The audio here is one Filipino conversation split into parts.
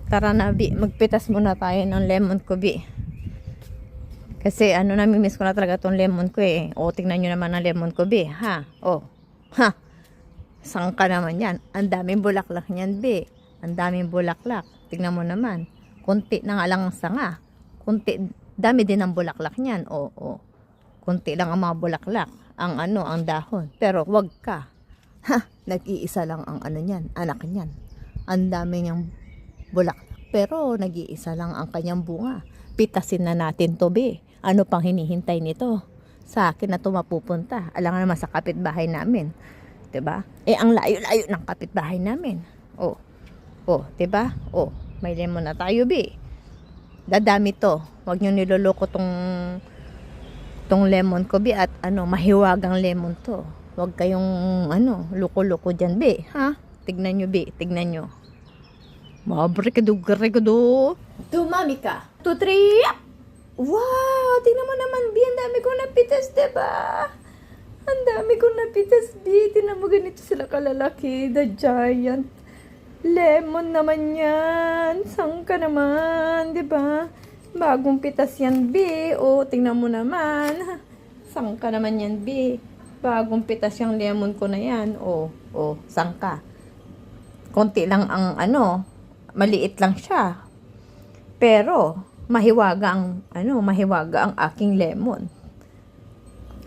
Tara na, Bi. Magpitas muna tayo ng lemon ko, Bi. Kasi namimiss ko na talaga tong lemon ko eh. O, tingnan nyo naman ang lemon ko, Bi. Ha? O. Ha? Saan ka naman yan? Ang daming bulaklak niyan, Bi. Ang daming bulaklak. Tingnan mo naman. Kunti na nga lang ang sanga. Dami din ang bulaklak niyan. O. Kunti lang ang mga bulaklak. Ang dahon. Pero wag ka. Ha? Nag-iisa lang ang niyan. Anak niyan. Ang dami niyang bulaklak. Pero nag-iisa lang ang kanyang bunga. Pitasin na natin to, Bi. Ano pang hinihintay nito? Sa akin na to mapupunta. Alam nga naman sa kapitbahay namin. 'Di ba? Ang layo-layo ng kapitbahay namin. Oh, 'di ba? May lemon na tayo, Bi. Dadami to. Huwag niyo niloloko tong lemon ko, Bi, at mahiwagang lemon to. Huwag kayong loko-loko diyan, Bi, ha? Tignan niyo, Bi, tignan niyo. Mabrikado. Tumami ka. 2, 3. Wow, tingnan mo naman, Bi, ang dami ko napitas, 'di ba? Ang dami ko napitas, Bi. Tingnan mo, ganito sila kalalaki. The giant lemon naman yan. Saan ka naman, 'di ba? Bagong pitas yan, Bi. Tingnan mo naman. Saan ka naman yan, Bi? Bagong pitas yung lemon ko na yan. Saan ka? Konti lang ang maliit lang siya. Pero mahiwaga ang aking lemon.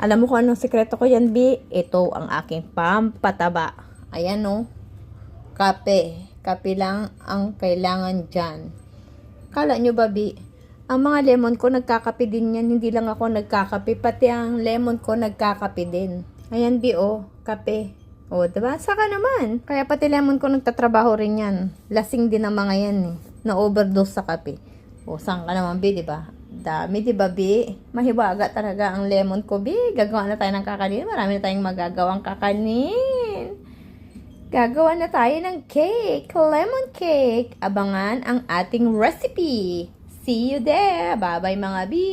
Alam mo kung anong sekreto ko yan, Bi? Ito ang aking pampataba. Ayan, kape. Kape lang ang kailangan dyan. Kala nyo ba, Bi? Ang mga lemon ko nagkakape din yan. Hindi lang ako nagkakape. Pati ang lemon ko nagkakape din. Ayan, Bi, kape. Diba? Saka naman. Kaya pati lemon ko nagtatrabaho rin yan. Lasing din ang mga yan eh. Na-overdose sa kape. Saan ka naman, Bi, diba? Dami, diba, Bi? Mahiwaga talaga ang lemon ko, Bi. Gagawa na tayo ng kakanin. Marami na tayong magagawang kakanin. Gagawa na tayo ng cake. Lemon cake. Abangan ang ating recipe. See you there. Bye-bye, mga Bi.